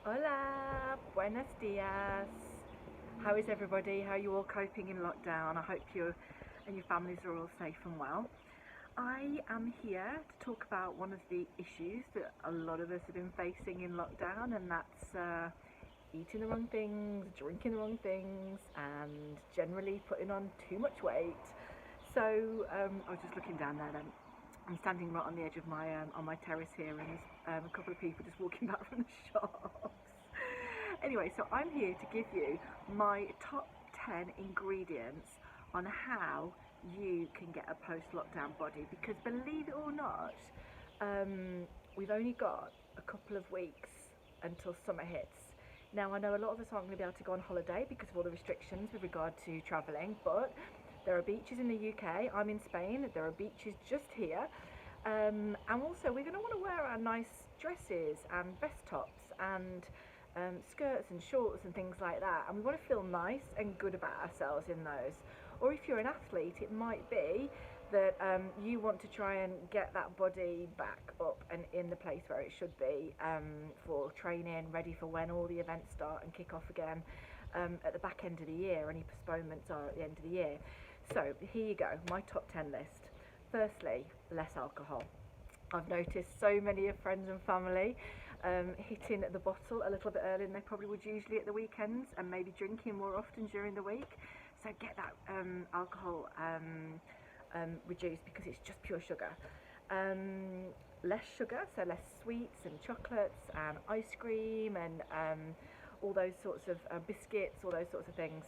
Hola, buenos dias. How is everybody? How are you all coping in lockdown? I hope you and your families are all safe and well. I am here to talk about one of the issues that a lot of us have been facing in lockdown, and that's eating the wrong things, drinking the wrong things, and generally putting on too much weight. So I was just looking down there then. I'm standing right on the edge of my on my terrace here, and there's a couple of people just walking back from the shops. Anyway, so I'm here to give you my top 10 ingredients on how you can get a post-lockdown body, because believe it or not, we've only got a couple of weeks until summer hits. Now, I know a lot of us aren't going to be able to go on holiday because of all the restrictions with regard to travelling, but there are beaches in the UK. I'm in Spain. There are beaches just here. And also, we're going to want to wear our nice dresses and vest tops and skirts and shorts and things like that. And we want to feel nice and good about ourselves in those. Or if you're an athlete, it might be that you want to try and get that body back up and in the place where it should be for training, ready for when all the events start and kick off again at the back end of the year. Any postponements are at the end of the year. So here you go, my top 10 list. Firstly, less alcohol. I've noticed so many of friends and family hitting the bottle a little bit earlier than they probably would usually at the weekends, and maybe drinking more often during the week. So get that alcohol reduced, because it's just pure sugar. Less sugar, so less sweets and chocolates and ice cream and all those sorts of biscuits, all those sorts of things.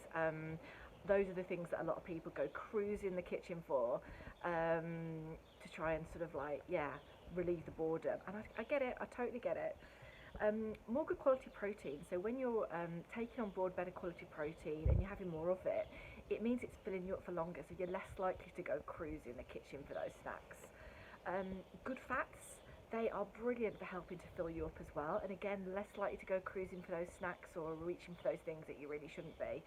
Those are the things that a lot of people go cruising the kitchen for, to try and sort of like, yeah, relieve the boredom. And I get it, I totally get it. More good quality protein. So when you're taking on board better quality protein and you're having more of it, it means it's filling you up for longer, so you're less likely to go cruising the kitchen for those snacks. Good fats, they are brilliant for helping to fill you up as well, and again, less likely to go cruising for those snacks or reaching for those things that you really shouldn't be,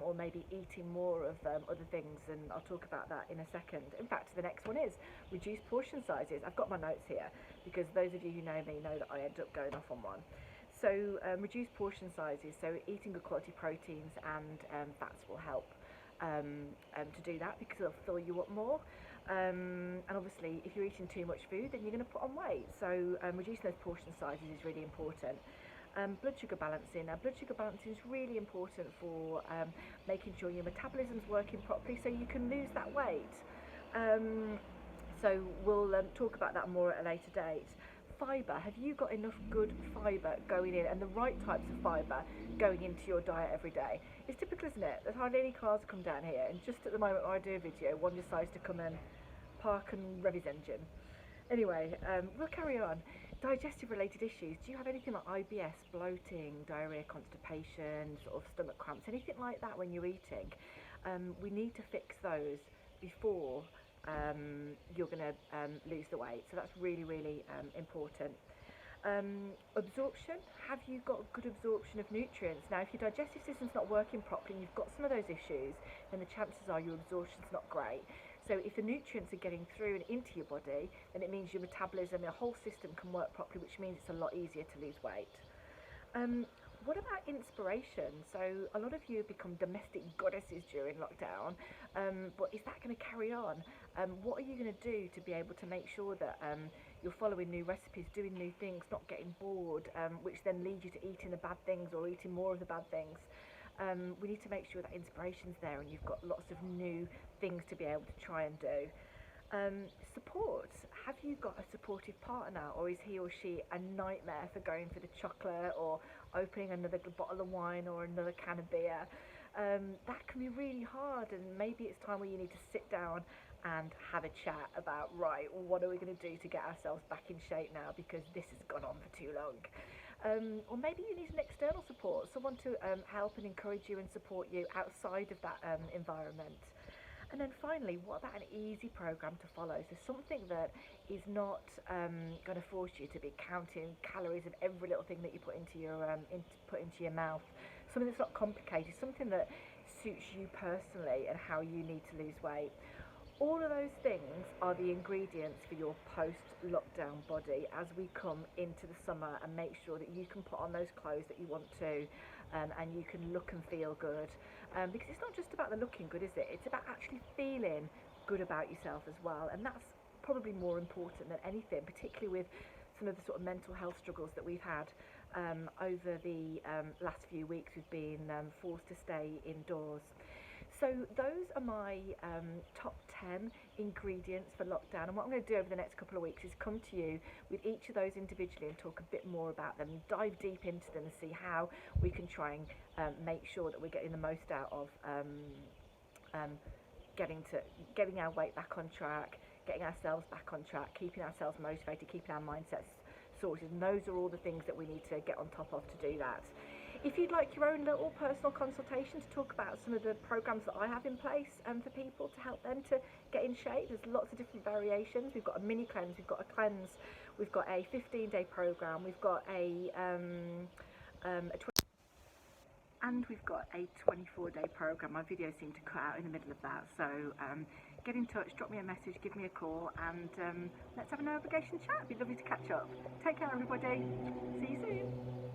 or maybe eating more of other things, and I'll talk about that in a second. In fact, the next one is reduce portion sizes. I've got my notes here because those of you who know me know that I end up going off on one. So reduce portion sizes, so eating good quality proteins and fats will help to do that, because it'll fill you up more. And obviously, if you're eating too much food, then you're going to put on weight. So reducing those portion sizes is really important. Blood sugar balancing. Now, blood sugar balancing is really important for making sure your metabolism's working properly, so you can lose that weight. So we'll talk about that more at a later date. Fibre. Have you got enough good fibre going in, and the right types of fibre going into your diet every day? It's typical, isn't it? There's hardly any cars that come down here, and just at the moment I do a video, one decides to come and park and rev his engine. Anyway, we'll carry on. Digestive related issues. Do you have anything like IBS, bloating, diarrhea, constipation, sort of stomach cramps, anything like that when you're eating? We need to fix those before you're going to lose the weight. So that's really, really important. Absorption. Have you got good absorption of nutrients? Now, if your digestive system's not working properly and you've got some of those issues, then the chances are your absorption's not great. So if the nutrients are getting through and into your body, then it means your metabolism, your whole system can work properly, which means it's a lot easier to lose weight. What about inspiration? So a lot of you have become domestic goddesses during lockdown, but is that going to carry on? What are you going to do to be able to make sure that you're following new recipes, doing new things, not getting bored, which then leads you to eating the bad things or eating more of the bad things? We need to make sure that inspiration's there and you've got lots of new things to be able to try and do. Support. Have you got a supportive partner, or is he or she a nightmare for going for the chocolate or opening another bottle of wine or another can of beer? That can be really hard, and maybe it's time where you need to sit down and have a chat about, right, what are we going to do to get ourselves back in shape now, because this has gone on for too long. Or maybe you need an external support, someone to help and encourage you and support you outside of that environment. And then finally, what about an easy program to follow? So something that is not going to force you to be counting calories of every little thing that you put into your mouth. Something that's not complicated, something that suits you personally and how you need to lose weight. All of those things are the ingredients for your post-lockdown body as we come into the summer, and make sure that you can put on those clothes that you want to, and you can look and feel good, because it's not just about the looking good, is it? It's about actually feeling good about yourself as well, and that's probably more important than anything, particularly with some of the sort of mental health struggles that we've had over the last few weeks. We've been forced to stay indoors. So those are my top 10 ingredients for lockdown, and what I'm going to do over the next couple of weeks is come to you with each of those individually and talk a bit more about them, dive deep into them and see how we can try and make sure that we're getting the most out of um, getting our weight back on track, getting ourselves back on track, keeping ourselves motivated, keeping our mindsets sorted, and those are all the things that we need to get on top of to do that. If you'd like your own little personal consultation to talk about some of the programs that I have in place for people to help them to get in shape, there's lots of different variations. We've got a mini cleanse, we've got a cleanse, we've got a 15-day program, we've got and we've got a 24-day program. My videos seem to cut out in the middle of that, so get in touch, drop me a message, give me a call, and let's have a no obligation chat. It'd be lovely to catch up. Take care, everybody. See you soon.